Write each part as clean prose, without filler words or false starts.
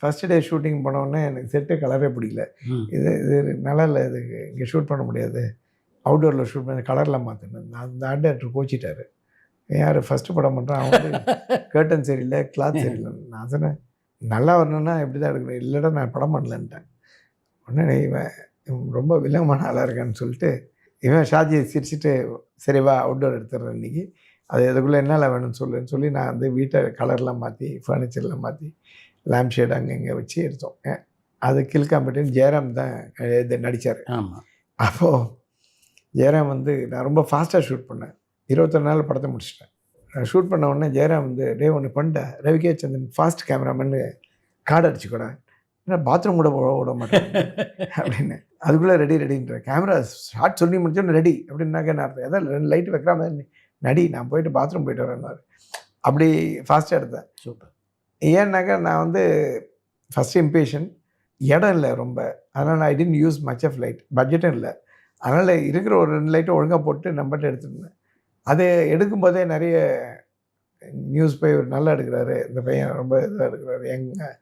First day shooting போனோடனே எனக்கு set கலரே பிடிக்கல. இது இது நல்லா இல்லை, இது இங்கே ஷூட் பண்ண முடியாது, அவுட்டோரில் ஷூட் பண்ணி கலரில் மாற்றணும். அந்த ஆர்ட் டைரக்டர் கோச்சிட்டார். யார் ஃபஸ்ட்டு படம் பண்ணுறான், அவன் வந்து கேர்டன் சரியில்லை, கிளாத் சரியில்லை. நான் சொன்னேன் நல்லா வரணுன்னா எப்படி தான் எடுக்கணும், இல்லைடா நான் படம் பண்ணலன்ட்டேன். உடனே இவன் ரொம்ப வில்லங்கமான ஆளாக இருக்கான்னு சொல்லிட்டு இவன் ஷாஜி சிரிச்சுட்டு சரி வா அவுட்டோர் எடுத்துடுறேன் இன்றைக்கி, அது இதுக்குள்ளே என்னெல்லாம் வேணும்னு சொல்லுன்னு சொல்லி நான் வந்து வீட்டை கலர்லாம் மாற்றி ஃபர்னிச்சர்லாம் மாற்றி லேம்ப் ஷேட் அங்கே இங்கே வச்சு எடுத்தோம். அது கில்காம்பட்டின்னு ஜெயராம் தான் இது நடித்தார். ஆமாம். அப்போது ஜெயராம் வந்து நான் ரொம்ப ஃபாஸ்ட்டாக ஷூட் பண்ணேன். 21 நாள் படத்தை முடிச்சிட்டேன். நான் ஷூட் பண்ண உடனே ஜெயராம் வந்து டே ஒன்று பண்ணிட்டேன், ரவிகே சந்திரன் ஃபாஸ்ட் கேமராமேன்னு கார்டு அடிச்சுக்கூட, ஏன்னா பாத்ரூம் கூட விட மாட்டேன் அப்படின்னு. அதுக்குள்ளே ரெடின்ற கேமரா ஷார்ட் சொல்லி முடிச்சோன்னு ரெடி அப்படின்னாக்க நான் எதாவது 2 லைட் வைக்கிற மாதிரி நடி, நான் போயிட்டு பாத்ரூம் போயிட்டு வரேன்னாரு. அப்படி ஃபாஸ்ட்டாக எடுத்தேன். சூப்பர். ஏன்னாக்கா நான் வந்து ஃபஸ்ட் இம்பேஷன், இடம் இல்லை ரொம்ப, அதனால் I didn't use much of light, பட்ஜெட்டும் இல்லை. அதனால் இருக்கிற ஒரு 2 லைட்டும் ஒழுங்காக போட்டு நம்பர்ட்டு எடுத்துருந்தேன். அது எடுக்கும்போதே நிறைய நியூஸ் போய் ஒரு நல்லா எடுக்கிறாரு இந்த பையன், ரொம்ப இதாக எடுக்கிறாரு எங்கள்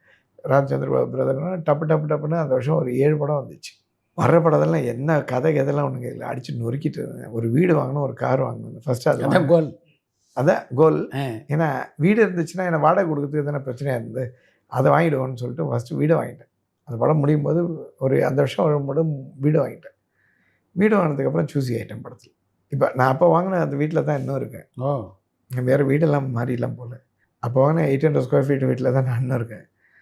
ராமச்சந்திர பிரதர்னா டப்புன்னு அந்த வருஷம் ஒரு 7 படம் வந்துச்சு. வர்ற படத்தெல்லாம் என்ன கதை கதைலாம் ஒன்று கேட்கல, அடித்து நொறுக்கிட்டு இருந்தேன். ஒரு வீடு வாங்கணும், ஒரு கார் வாங்கணும். ஃபஸ்ட்டு அது கோல். அதான் கோல். ஏன்னா வீடு இருந்துச்சுன்னா என்னை வாடகை கொடுக்குறதுக்கு எதனா பிரச்சனையாக இருந்தது, அதை வாங்கிடுவோன்னு சொல்லிட்டு ஃபஸ்ட்டு வீடு வாங்கிட்டேன். அந்த படம் முடியும் போது ஒரு அந்த வருஷம் வரும்போது வீடு வாங்கிட்டேன். வீடு வாங்கினதுக்கப்புறம் சூஸி ஆகிட்டேன் படத்தில். இப்போ நான் அப்போ வாங்கின அந்த வீட்டில் தான் இன்னும் இருக்கேன். வேறு வீடெல்லாம் மாறிலாம் போகல. அப்போ வாங்கின 800 ஸ்கொயர் ஃபீட் வீட்டில் தான் நான் இன்னும் இருக்கேன்.